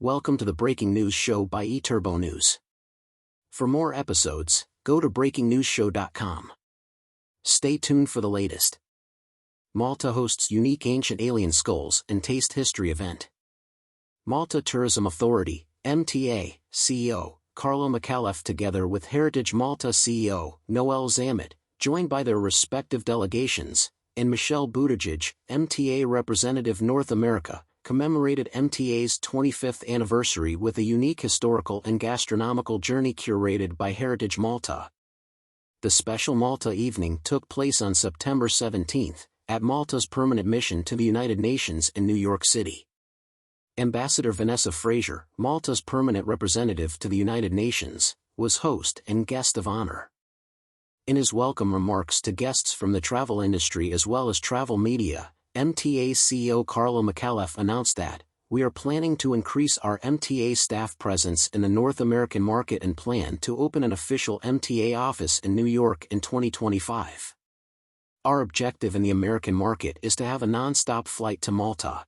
Welcome to the Breaking News Show by eTurbo News. For more episodes, go to breakingnewsshow.com. Stay tuned for the latest. Malta hosts unique ancient alien skulls and taste history event. Malta Tourism Authority, MTA, CEO, Carlo Micallef together with Heritage Malta CEO, Noel Zammit, joined by their respective delegations, and Michelle Buttigieg, MTA Representative North America, commemorated MTA's 25th anniversary with a unique historical and gastronomical journey curated by Heritage Malta. The special Malta evening took place on September 17, at Malta's permanent mission to the United Nations in New York City. Ambassador Vanessa Fraser, Malta's permanent representative to the United Nations, was host and guest of honor. In his welcome remarks to guests from the travel industry as well as travel media, MTA CEO Carlo Micallef announced that, "We are planning to increase our MTA staff presence in the North American market and plan to open an official MTA office in New York in 2025. Our objective in the American market is to have a non-stop flight to Malta.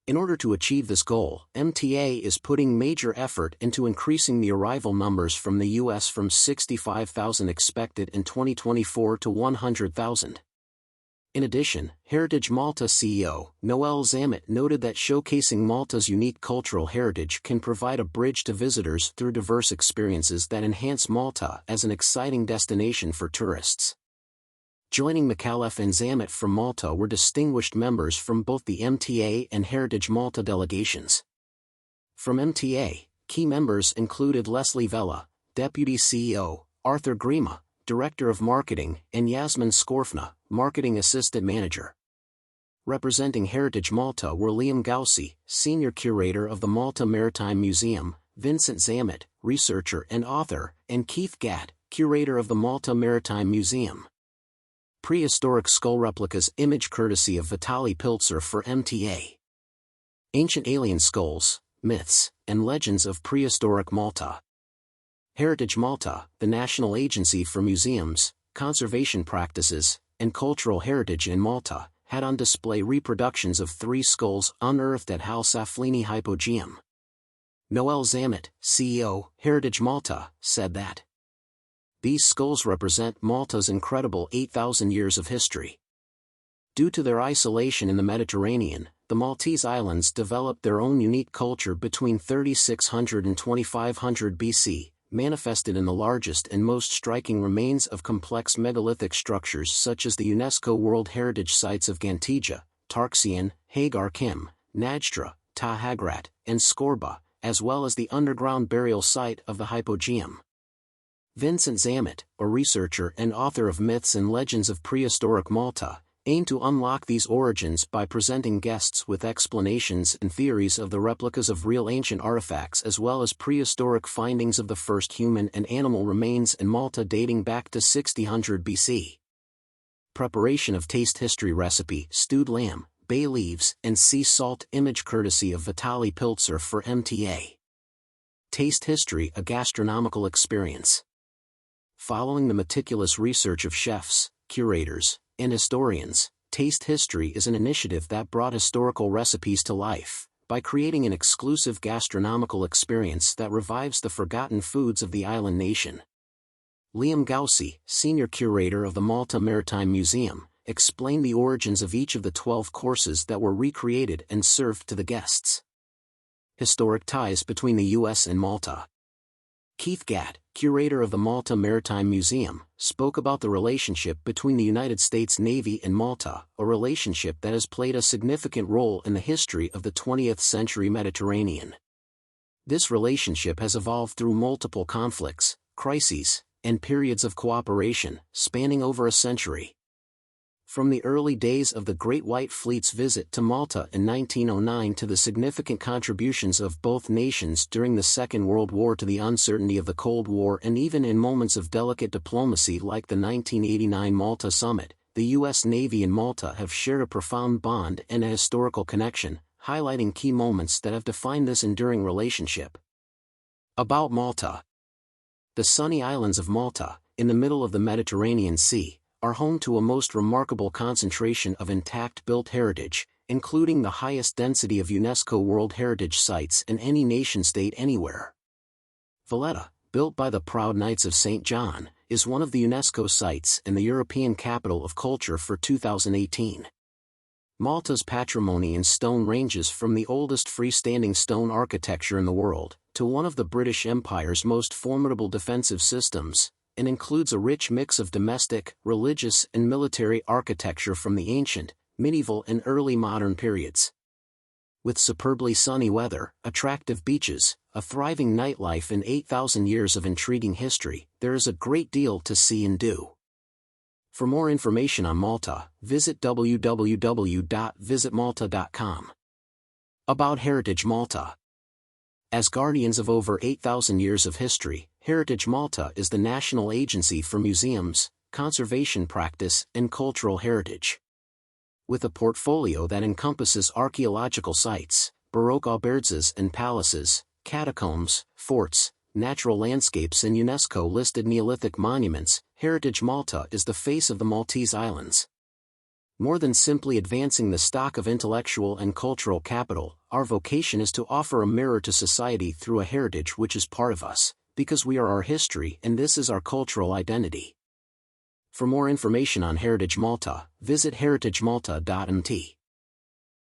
In order to achieve this goal, MTA is putting major effort into increasing the arrival numbers from the U.S. from 65,000 expected in 2024 to 100,000. In addition, Heritage Malta CEO, Noel Zammit noted that showcasing Malta's unique cultural heritage can provide a bridge to visitors through diverse experiences that enhance Malta as an exciting destination for tourists. Joining Micallef and Zammit from Malta were distinguished members from both the MTA and Heritage Malta delegations. From MTA, key members included Leslie Vella, Deputy CEO, Arthur Grima, Director of Marketing, and Yasmin Skorfna, Marketing Assistant Manager. Representing Heritage Malta were Liam Gowsey, Senior Curator of the Malta Maritime Museum, Vincent Zammit, Researcher and Author, and Keith Gatt, Curator of the Malta Maritime Museum. Prehistoric skull replicas image courtesy of Vitaly Piltzer for MTA. Ancient alien skulls, myths, and legends of prehistoric Malta. Heritage Malta, the national agency for museums, conservation practices, and cultural heritage in Malta, had on display reproductions of 3 skulls unearthed at Hal Saflieni Hypogeum. Noel Zammit, CEO, Heritage Malta, said that these skulls represent Malta's incredible 8,000 years of history. Due to their isolation in the Mediterranean, the Maltese islands developed their own unique culture between 3600 and 2500 BC, manifested in the largest and most striking remains of complex megalithic structures such as the UNESCO World Heritage Sites of Gantija, Tarxian, Hagar Kim, Najdra, Ta Hagrat, and Skorba, as well as the underground burial site of the Hypogeum. Vincent Zammit, a researcher and author of Myths and Legends of Prehistoric Malta, aimed to unlock these origins by presenting guests with explanations and theories of the replicas of real ancient artifacts as well as prehistoric findings of the first human and animal remains in Malta dating back to 6000 BC. Preparation of taste history recipe, stewed lamb, bay leaves, and sea salt image courtesy of Vitaly Piltzer for MTA. Taste history, a gastronomical experience. Following the meticulous research of chefs, curators, and historians, Taste History is an initiative that brought historical recipes to life, by creating an exclusive gastronomical experience that revives the forgotten foods of the island nation. Liam Gowsey, Senior Curator of the Malta Maritime Museum, explained the origins of each of the 12 courses that were recreated and served to the guests. Historic ties between the U.S. and Malta. Keith Gatt, Curator of the Malta Maritime Museum, spoke about the relationship between the United States Navy and Malta, a relationship that has played a significant role in the history of the 20th century Mediterranean. This relationship has evolved through multiple conflicts, crises, and periods of cooperation, spanning over a century. From the early days of the Great White Fleet's visit to Malta in 1909 to the significant contributions of both nations during the Second World War to the uncertainty of the Cold War and even in moments of delicate diplomacy like the 1989 Malta Summit, the U.S. Navy and Malta have shared a profound bond and a historical connection, highlighting key moments that have defined this enduring relationship. About Malta. The sunny islands of Malta, in the middle of the Mediterranean Sea, are home to a most remarkable concentration of intact built heritage, including the highest density of UNESCO World Heritage Sites in any nation-state anywhere. Valletta, built by the proud Knights of St. John, is one of the UNESCO sites and the European Capital of Culture for 2018. Malta's patrimony in stone ranges from the oldest freestanding stone architecture in the world, to one of the British Empire's most formidable defensive systems, and includes a rich mix of domestic, religious and military architecture from the ancient, medieval and early modern periods. With superbly sunny weather, attractive beaches, a thriving nightlife and 8,000 years of intriguing history, there is a great deal to see and do. For more information on Malta, visit www.visitmalta.com. About Heritage Malta. As guardians of over 8,000 years of history, Heritage Malta is the national agency for museums, conservation practice, and cultural heritage. With a portfolio that encompasses archaeological sites, Baroque albertzes and palaces, catacombs, forts, natural landscapes and UNESCO-listed Neolithic monuments, Heritage Malta is the face of the Maltese Islands. More than simply advancing the stock of intellectual and cultural capital, our vocation is to offer a mirror to society through a heritage which is part of us, because we are our history and this is our cultural identity. For more information on Heritage Malta, visit heritagemalta.mt.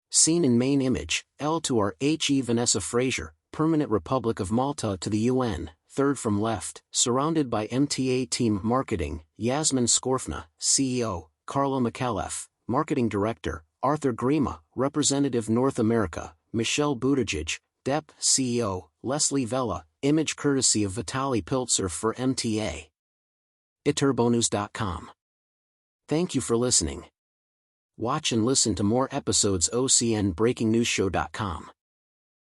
Seen in main image, L to our H.E. Vanessa Fraser, Permanent Republic of Malta to the UN, third from left, surrounded by MTA Team Marketing, Yasmin Skorfna, CEO, Carlo Micallef, Marketing Director, Arthur Grima, Representative North America, Michelle Buttigieg, DEP CEO, Leslie Vella, image courtesy of Vitaly Piltzer for MTA. iturbonews.com. Thank you for listening. Watch and listen to more episodes OCNBreakingNewsShow.com.